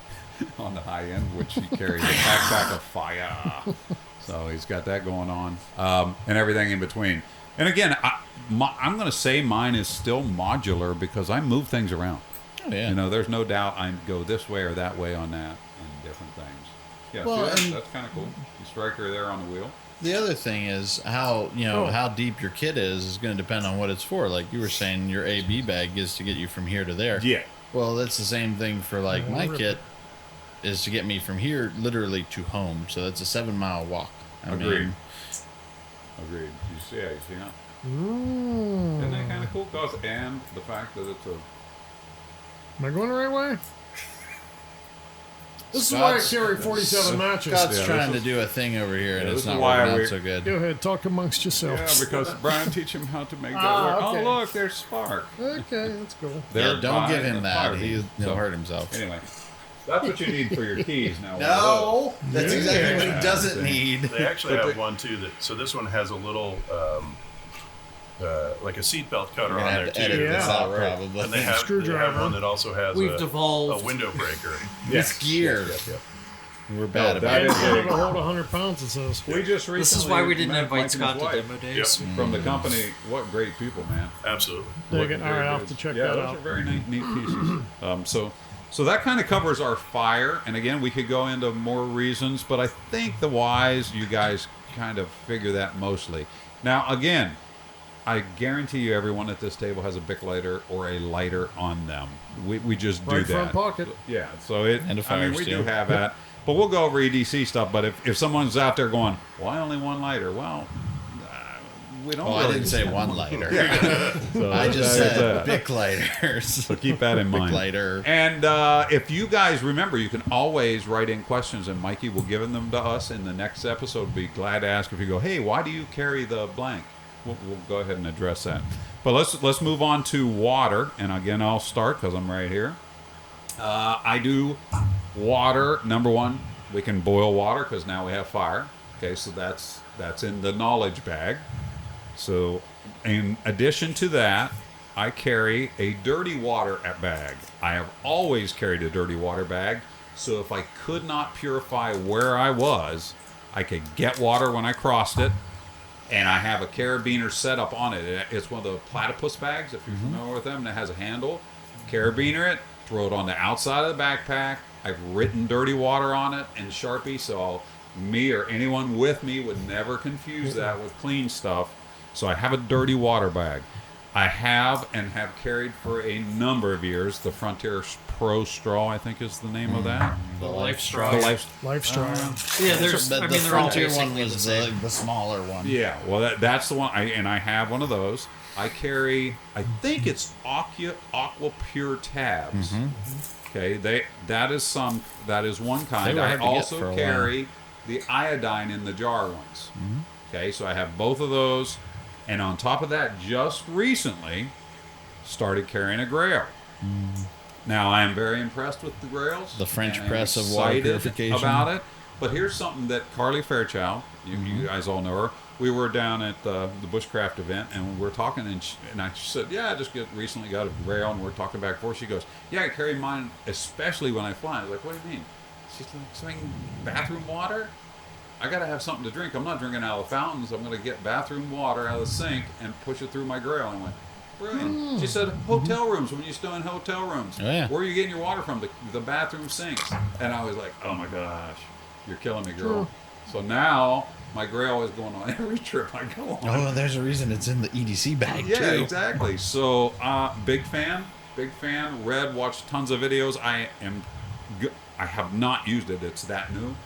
on the high end, which he carries a backpack of fire. So he's got that going on, and everything in between. And again, I'm going to say mine is still modular because I move things around. Oh, yeah. There's no doubt I go this way or that way on that and different things. Yeah, Well, see, and- that's kind of cool. You strike her there on the wheel. The other thing is how how deep your kit is going to depend on what it's for. Like you were saying, your AB bag is to get you from here to there. Yeah. Well, that's the same thing for like Yeah, my rip kit is to get me from here literally to home. So that's a 7-mile walk. I Agreed. mean, Agreed. You see that? Mm. Isn't that kind of cool? And the fact that it's a... Am I going the right way? This is why I Scott's- carry 47 matches. Scott's Yeah, trying to this do a thing over here, and Yeah, it's this is not why working we- out so good. Go ahead, talk amongst Yeah, yourselves. because Brian teach him how to make that Ah, work. okay. Oh, look, there's spark. Okay, that's cool. They're Yeah, don't give buying him the that. fire He'll beater. hurt himself. Anyway, that's what you need for your keys now. No, that's Yeah. exactly what he doesn't Yeah. need. They actually have one too. So this one has a little like a seatbelt cutter We're on gonna there have to too. edit this Yeah. out Right. probably. And they have Screwdriver. one that also has We've a devolved. window breaker. This gear. Yep. We're bad No, about that it. is It's a- able to hold 100 pounds, it says. We just recently This is why we didn't met invite Mike and Scott his to wife demo days. from the company. What great people, man. Absolutely. Dig it. What All right, great I'll have dudes. to check yeah, that those out. are very neat pieces. So that kind of covers our fire. And again, we could go into more reasons, but I think the whys, you guys kind of figure that mostly. Now, again, I guarantee you everyone at this table has a Bic lighter or a lighter on them. We just do Right that. front pocket. Yeah, so it. And a I fire mean, we steel. do have that. But we'll go over EDC stuff. But if someone's out there going, why only one lighter? Well, we don't Oh, I really didn't say one lighter. So I just that is said that. Bic lighters. So keep that in Bic mind. lighter. And if you guys remember, you can always write in questions, and Mikey will give them to us in the next episode. Be glad to ask if you go, hey, why do you carry the blank? We'll go ahead and address that. But let's move on to water. And again, I'll start because I'm right here. I do water. Number one, we can boil water because now we have fire. Okay, so that's in the knowledge bag. So in addition to that, I carry a dirty water bag. I have always carried a dirty water bag. So if I could not purify where I was, I could get water when I crossed it. And I have a carabiner set up on it. It's one of the platypus bags, if you're familiar with them, and it has a handle. Carabiner it, throw it on the outside of the backpack. I've written dirty water on it in Sharpie, so me or anyone with me would never confuse that with clean stuff. So I have a dirty water bag. I have and have carried for a number of years the Frontier Pro Straw, I think is the name of that. The life straw. The Life. Lifestraw. Yeah, there's. But I the mean, they're all Frontier one basically the was same. the smaller one. Yeah, well, that's the one. I have one of those. I carry, I think it's Aqua Pure tabs. Okay, that is one They kind. were I hard to get also for a while. carry the iodine in the jar ones. Okay, so I have both of those. And on top of that, just recently, started carrying a Grail. Now, I am very impressed with the Grails. The French and I'm press of water excited purification. about it. But here's something that Carly Fairchild, you guys all know her. We were down at the Bushcraft event, and we're talking, and I said, yeah, I just recently got a Grail, and we're talking back and forth. She goes, yeah, I carry mine, especially when I fly. I was like, what do you mean? She's like, saying bathroom water? I got to have something to drink. I'm not drinking out of the fountains. I'm going to get bathroom water out of the sink and push it through my Grail. And I went, brilliant. She said, hotel rooms, when you stay in hotel rooms. Oh, yeah. Where are you getting your water from? The bathroom sinks. And I was like, oh my gosh, you're killing me, girl. So now my Grail is going on every trip I go on. Oh, there's a reason it's in the EDC bag, too. Yeah, exactly. So, big fan. Read, watched tons of videos. I have not used it. It's that new.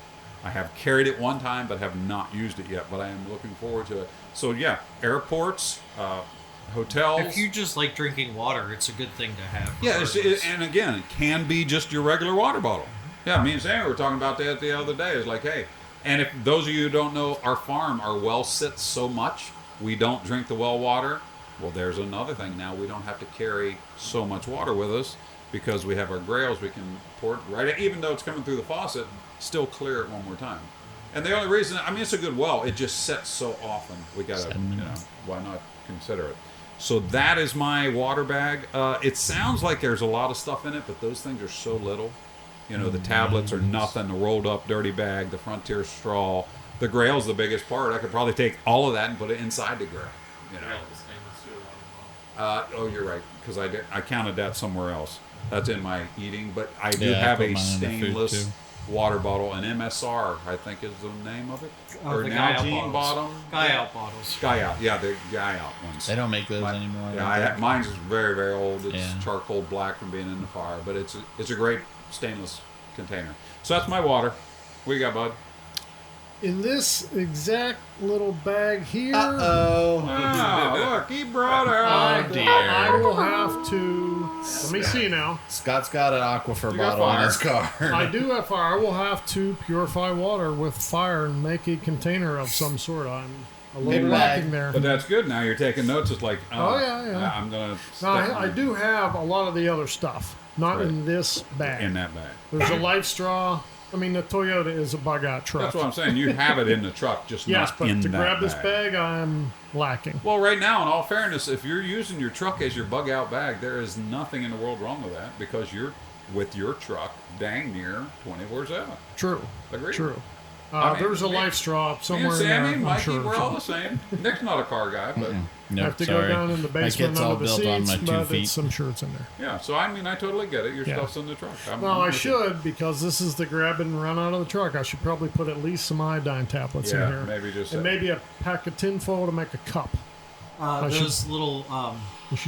I have carried it one time, but have not used it yet. But I am looking forward to it. So yeah, airports, hotels. If you just like drinking water, it's a good thing to have. Yeah, and again, it can be just your regular water bottle. Yeah, me and Sam were talking about that the other day. It's like, hey, and if those of you who don't know, our farm, our well sits so much, we don't drink the well water. Well, there's another thing now. We don't have to carry so much water with us because we have our Grails. We can pour it right, even though it's coming through the faucet, still clear it one more time. And the only reason, I mean, it's a good well. It just sets so often. We got to, why not consider it? So that is my water bag. It sounds like there's a lot of stuff in it, but those things are so little. You know, the tablets are nothing. The rolled up dirty bag, the Frontier straw. The Grail's the biggest part. I could probably take all of that and put it inside the Grail. You know. Oh, you're right, because I counted that somewhere else. That's in my eating, but I do have a stainless water bottle, an MSR, I think is the name of it. Or the Nalgene bottom. Sky Out bottles. Sky Out, yeah, the Sky Out ones. They don't make those anymore. Yeah, mine's very, very old. It's charcoal black from being in the fire, but it's a great stainless container. So that's my water. What you got, bud? In this exact little bag here, Oh, look, he brought her. I will have to. Let me see now. Scott's got an aquifer bottle in his car. I do have fire. I will have to purify water with fire and make a container of some sort. I'm a little lacking there. But that's good. Now you're taking notes. It's like, yeah. I'm gonna. Now, I do have a lot of the other stuff, not in this bag. In that bag. There's a life straw. I mean, the Toyota is a bug-out truck. That's what I'm saying. You have it in the truck, just not in that bag. Yes, but to grab this bag, I'm lacking. Well, right now, in all fairness, if you're using your truck as your bug-out bag, there is nothing in the world wrong with that because you're with your truck dang near 24/7. True. Agreed. True. I mean, there's a life straw somewhere Sammy, in there. Mikey, sure, we're all the same. Nick's not a car guy, but I have to go down in the basement under the seats, but some shirts in there. Yeah, so I mean, I totally get it. Your stuff's in the truck. I should, because this is the grab and run out of the truck. I should probably put at least some iodine tablets in here. Maybe just and maybe a pack of tinfoil to make a cup. Those little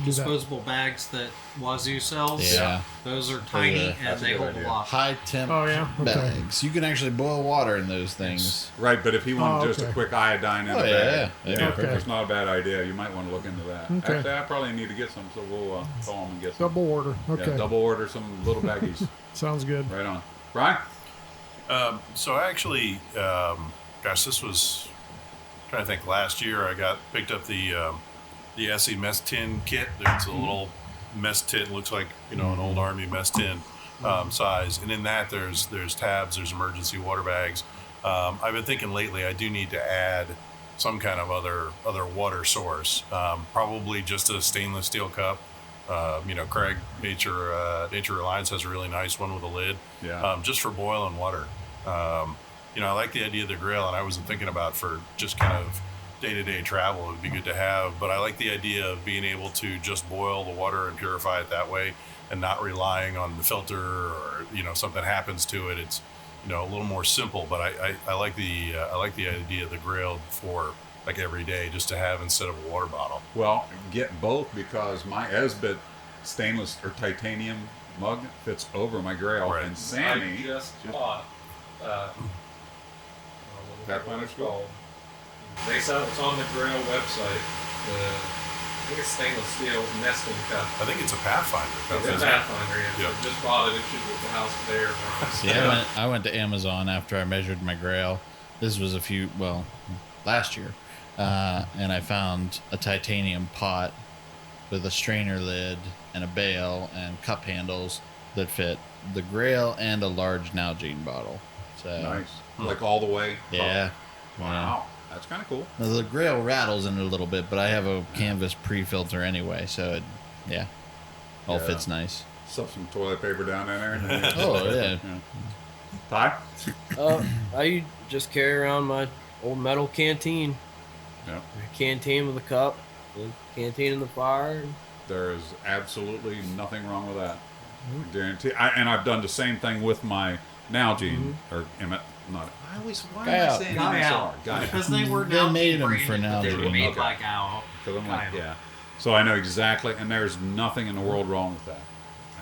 disposable bags that Wazoo sells. Yeah. Those are tiny and they hold a lot. High temp bags. You can actually boil water in those things. Right, but if you want just a quick iodine in the bag, it's not a bad idea. You might want to look into that. Okay. Actually, I probably need to get some, so we'll call them and get some. Double order. Okay. Yeah, double order some little baggies. Sounds good. Right on. Brian? So I actually, this was, I'm trying to think, last year I picked up the SE mess tin kit. It's a little mess tin, looks like, an old Army mess tin size. And in that there's tabs, there's emergency water bags. I've been thinking lately I do need to add some kind of other water source. Probably just a stainless steel cup. Craig Nature Alliance has a really nice one with a lid. Yeah. Just for boiling water. I like the idea of the grill, and I wasn't thinking about for just kind of day-to-day travel. It would be good to have, but I like the idea of being able to just boil the water and purify it that way, and not relying on the filter or something happens to it. It's a little more simple, but I like the idea of the grill for like every day, just to have instead of a water bottle. Well, get both, because my Esbit stainless or titanium mug fits over my Grail, and Sammy I just bought that one is called. They sell it's on the Grail website. I think it's stainless steel nesting cup. I think it's a Pathfinder cup. It's a Pathfinder, yeah. So just bought it. It should be at the house today or tomorrow. I went to Amazon after I measured my Grail. This was last year. and I found a titanium pot with a strainer lid and a bail and cup handles that fit the Grail and a large Nalgene bottle. So Nice. Like all the way? yeah. Wow. That's kind of cool. Now, the Grail rattles in it a little bit, but I have a canvas pre-filter anyway, so it, all Yeah. fits nice. Stuff some toilet paper down in there. And Oh yeah. Ty? I just carry around my old metal canteen. Yeah. A canteen with a cup, a canteen in the fire. There is absolutely nothing wrong with that. Guarantee. And I've done the same thing with my Nalgene or not. I always why am I saying MSR? Because they were They made them for now. They were made Okay. by Gal. Because I'm like, yeah. So I know exactly, and there's nothing in the world wrong with that.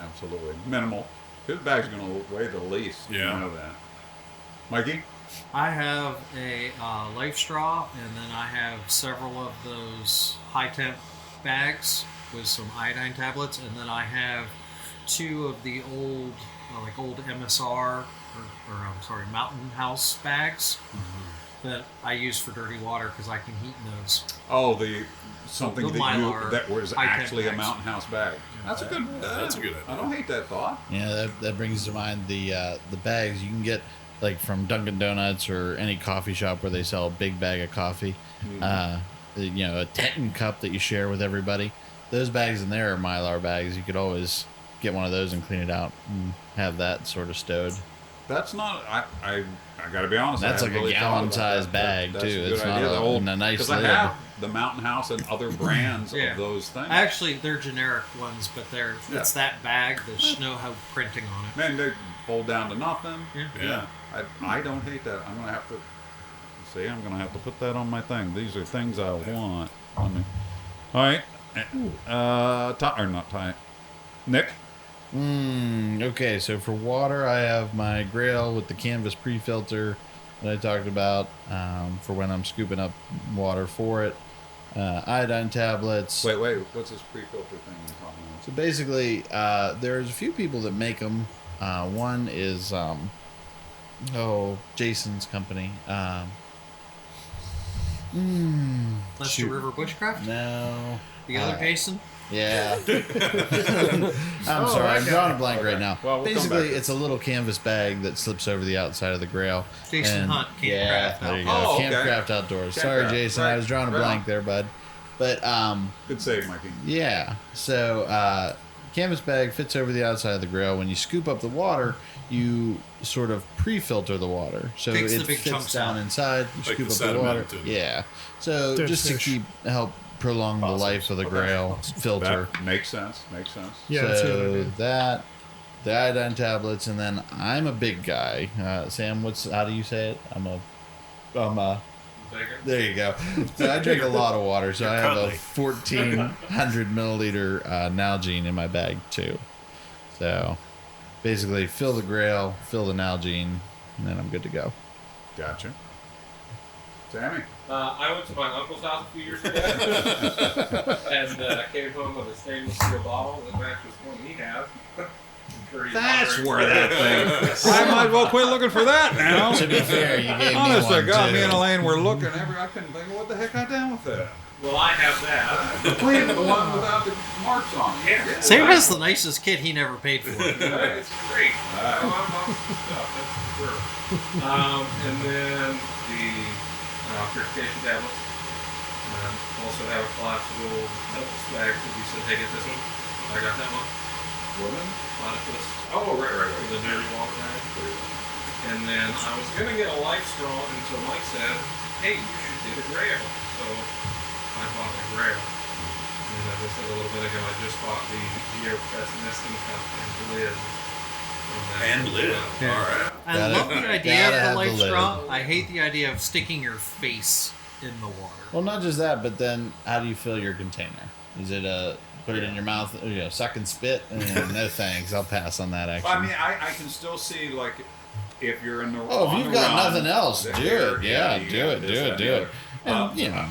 Absolutely minimal. His bag's going to weigh the least. Yeah. You know that. Mikey? I have a life straw, and then I have several of those high temp bags with some iodine tablets, and then I have 2 of the old MSR or Mountain House bags that I use for dirty water because I can heat in those. Oh, something The that Mylar that was high-temp actually a bags. Mountain House bag. That's a good. That's a good idea. I don't hate that thought. Yeah, that brings to mind the bags you can get like from Dunkin' Donuts or any coffee shop where they sell a big bag of coffee. A Teton cup that you share with everybody. Those bags in there are Mylar bags. You could always get one of those and clean it out and have that sort of stowed. That's not. I got to be honest. That's I like haven't a really thought gallon about size that. bag That's too. a good It's not idea. a nice because I lid. have the Mountain House and other brands Yeah. of those things. Actually, they're generic ones, but it's that bag. There's no printing on it. Man, they fold down to nothing. Yeah. I don't hate that. I'm gonna have to see. I'm gonna have to put that on my thing. These are things I want. All right. Not Ty. Nick. Okay, so for water, I have my Grail with the canvas pre-filter that I talked about for when I'm scooping up water for it. Iodine tablets. Wait. What's this pre-filter thing you're talking about? So basically, there's a few people that make them. One is Jason's company. That's the River Bushcraft. No. The other Jason. Yeah. I'm sorry, I'm drawing a blank right now. Well, we'll come Basically, back. it's a little canvas bag that slips over the outside of the Grail. Jason Hunt, Yeah, Campcraft there you go. Outdoors. Oh, okay. Campcraft Outdoors. Sorry, Campcraft. Jason, Right. I was drawing a Right blank on. there, bud. But Good save, Mikey. yeah. So canvas bag fits over the outside of the Grail. When you scoop up the water, you sort of pre-filter the water, so Takes it the big fits chunks down out. inside. You Like scoop the up the water. sediment, too. Yeah. So Dead just fish. to help prolong the life of the Grail filter. That makes sense. Yeah, that's a good So idea. that, the iodine tablets, and then I'm a big guy. Sam, how do you say it? I'm a. Bigger. There you go. So I drink a lot of water, so I have a cuddly. 1,400 milliliter Nalgene in my bag too. So basically, fill the Grail, fill the Nalgene, and then I'm good to go. Gotcha. Sammy. I went to my uncle's house a few years ago and came home with a stainless steel bottle that matches one he has. I'm sure he's That's honored. where that thing. I might as well quit looking for that now. To be fair, you gave Honest me to one God, too. me and Elaine were looking. I couldn't think of what the heck I done with that. Well, I have that. Please, the one without the marks on it. Yeah. Sam has the nicest kid he never paid for. It's great. I'm awesome stuff, that's for sure. And then the purification tablets. Also have a collapsible medical bag that you said, hey, get this one. I got that one. Woman? Platypus. Oh, right. The dirty water bag. And then I was going to get a life straw until Mike said, hey, you should get a Grail. So I bought a Grail. And as I said a little bit ago, I just bought the Geopress nesting cup and lid. from that And as lid. well. All right. I Gotta- love the idea gotta of have the life the lid. straw. I hate the idea of sticking your face in the water. Well, not just that, but then how do you fill your container? Is it put it in your mouth, suck and spit? No thanks, I'll pass on that. Actually, I mean, I can still see, like, if you're in the. oh, if on you've the got run, nothing else, do there, it. Yeah, you do got it, this, do that, it, and do the it. other. And you know,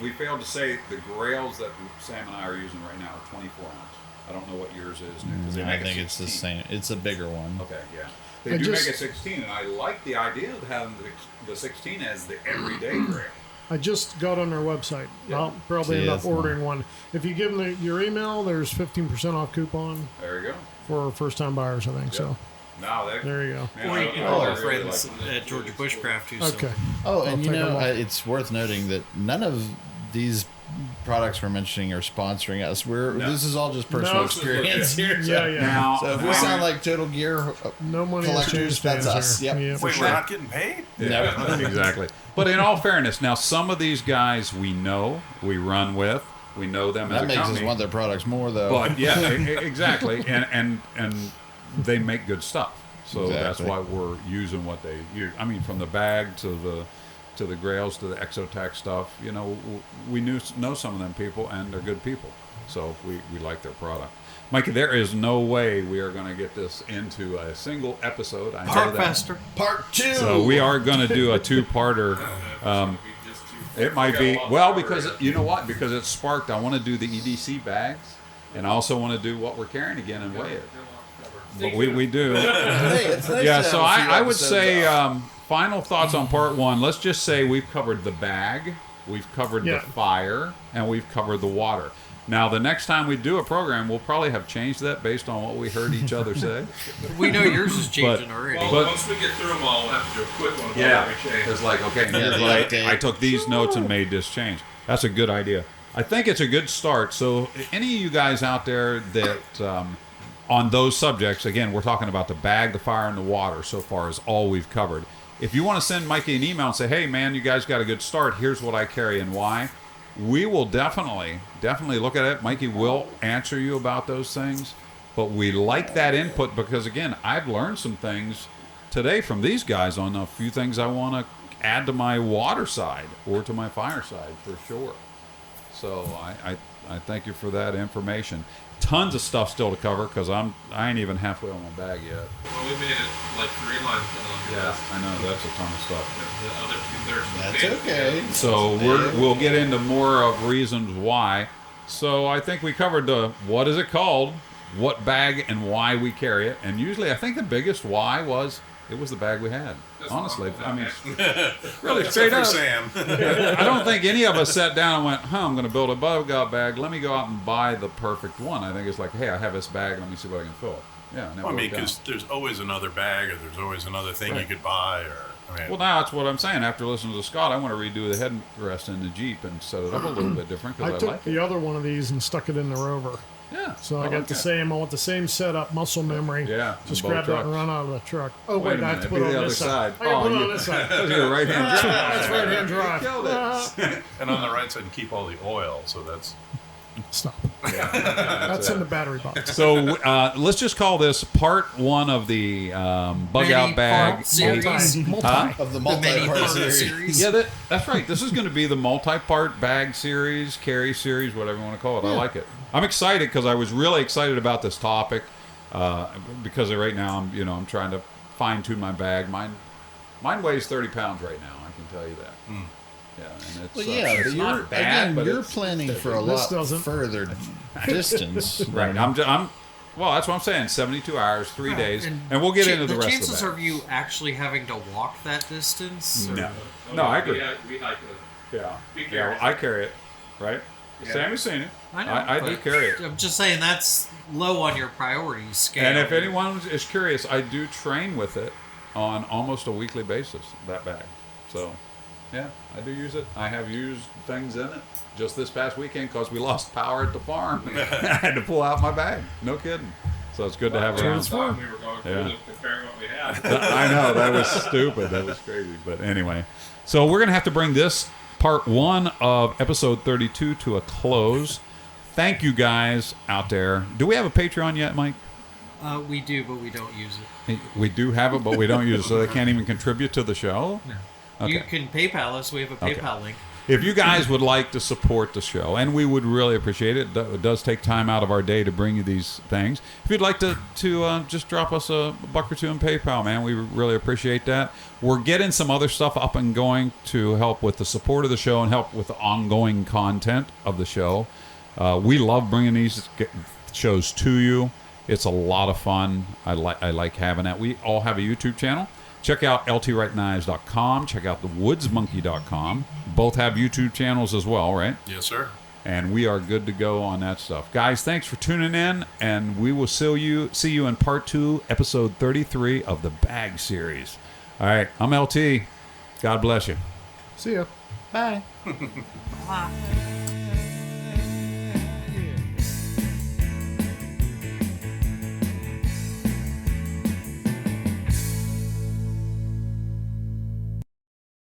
We failed to say the Grails that Sam and I are using right now are 24 ounce. I don't know what yours is, Nick, 'cause they I make a think it's the 16. same. It's a bigger one. Okay, yeah. They I do just- make a 16, and I like the idea of having the 16 as the everyday Grail. I just got on their website. Yeah. I'll probably See, end up that's ordering one. If you give them your email, there's 15% off coupon There you go. for first-time buyers, I think. So Now there you go. Or you can call our friends at Georgia Bushcraft who sell Okay. Oh, and I'll take a look. it's worth noting that none of these products we're mentioning are sponsoring us. This is all just personal No. experience here. Yeah, yeah. Now, So if we sound like total gear No money collectors, exchange that's fans us. here. Yep. Yeah, for Wait, sure. we're not getting paid? yeah, exactly. But in all fairness, now some of these guys we know, we run with, we know them as That a makes us company. want their products more, though. But yeah, exactly, and they make good stuff. So that's Exactly. why we're using what they use. I mean, from the bag to the grails to the Exotech stuff. You know, we know some of them people, and they're good people. So we like their product. Mikey, there is no way we are going to get this into a single episode. I know that. Parkfester. Part 2. So we are going to do a two-parter. It might be because you know what? Because it's sparked. I want to do the EDC bags, and I also want to do what we're carrying again and weigh it. But we do. It's nice Yeah. to So have a few I would episodes say off. final thoughts on part one. Let's just say we've covered the bag, we've covered Yeah. the fire, and we've covered the water. Now, the next time we do a program, we'll probably have changed that based on what we heard each other say. We know yours is changing already. Well, But- once we get through them all, we'll have to do a quick one. Yeah, before we change. it's like, okay, Yeah, here's the what update. I took these notes and made this change. That's a good idea. I think it's a good start. So, any of you guys out there that on those subjects, again, we're talking about the bag, the fire, and the water so far is all we've covered. If you want to send Mikey an email and say, hey, man, you guys got a good start, here's what I carry and why, we will definitely look at it. Mikey will answer you about those things. But we like that input because, again, I've learned some things today from these guys on a few things I want to add to my water side or to my fire side for sure. So I thank you for that information. Tons of stuff still to cover because I ain't even halfway on my bag yet. Well, we made it like 3 lines. I know that's a ton of stuff. The other 2/3 of the That's page. okay. So we'll get into more of reasons why. So I think we covered the what is it called, what bag, and why we carry it. And usually I think the biggest why was it was the bag we had. That's Honestly, wrong. I mean, really Except straight for up. Sam. I don't think any of us sat down and went, I'm going to build a bug out bag. Let me go out and buy the perfect one. I think it's like, hey, I have this bag. Let me see what I can fill. Yeah. And it Well, I mean, worked out. because there's always another bag or there's always another thing you could buy. Well, now that's what I'm saying. After listening to Scott, I want to redo the headrest in the Jeep and set it up a little bit different I because I took like it. the other one of these and stuck it in the Rover. Yeah. So I like got the that. same. I want the same setup, muscle memory. Yeah, Just on both grab that and trucks. run out of the truck. Oh Wait wait, a I have minute, to put be it the on other this side. side. I got to put it you- on this side. That's your right hand drive. That's right hand drive. Killed it. And on the right side, you keep all the oil. So that's Stop. That's in the battery box. So let's just call this part one of the bug Many out bag. part series. Multi. Of the The many multi-part part series. series. Yeah, that's right. This is going to be the multi-part bag series, carry series, whatever you want to call it. I like it. I'm excited because I was really excited about this topic because right now I'm trying to fine tune my bag. Mine weighs 30 pounds right now. I can tell you that. Yeah, and it's, Well, yeah, it's but not bad, but you're it's planning for a This lot doesn't. further distance. right. Well, that's what I'm saying. 72 hours, 3 days, and And we'll get into the rest of chances the bag. of you actually having to walk that distance. or- No. No, I agree. We hike it. Yeah, Be yeah, careful. I carry it, right? Yeah. Sammy's seen it. I know. I do but carry it. I'm just saying that's low on your priority scale. And if anyone is curious, I do train with it on almost a weekly basis, that bag. So, yeah, I do use it. I have used things in it just this past weekend because we lost power at the farm. I had to pull out my bag. No kidding. So it's good to have around. We were going through Yeah. comparing what we had. I know, that was stupid. That was crazy. But anyway, so we're going to have to bring this part one of episode 32 to a close. Thank you guys out there. Do we have a Patreon yet, Mike? we do, but we don't use it. We do have it, but we don't use it, so they can't even contribute to the show? Okay. You can PayPal us. We have a PayPal link. If you guys would like to support the show, and we would really appreciate it, it does take time out of our day to bring you these things. If you'd like to just drop us a buck or two in PayPal, man, we really appreciate that. We're getting some other stuff up and going to help with the support of the show and help with the ongoing content of the show. We love bringing these shows to you. It's a lot of fun. I like having that. We all have a YouTube channel. Check out ltwrightknives.com. Check out thewoodsmonkey.com. Both have YouTube channels as well, right? Yes, sir. And we are good to go on that stuff. Guys, thanks for tuning in, and we will see you in part 2, episode 33 of the Bag Series. All right, I'm LT. God bless you. See ya. Bye. Bye.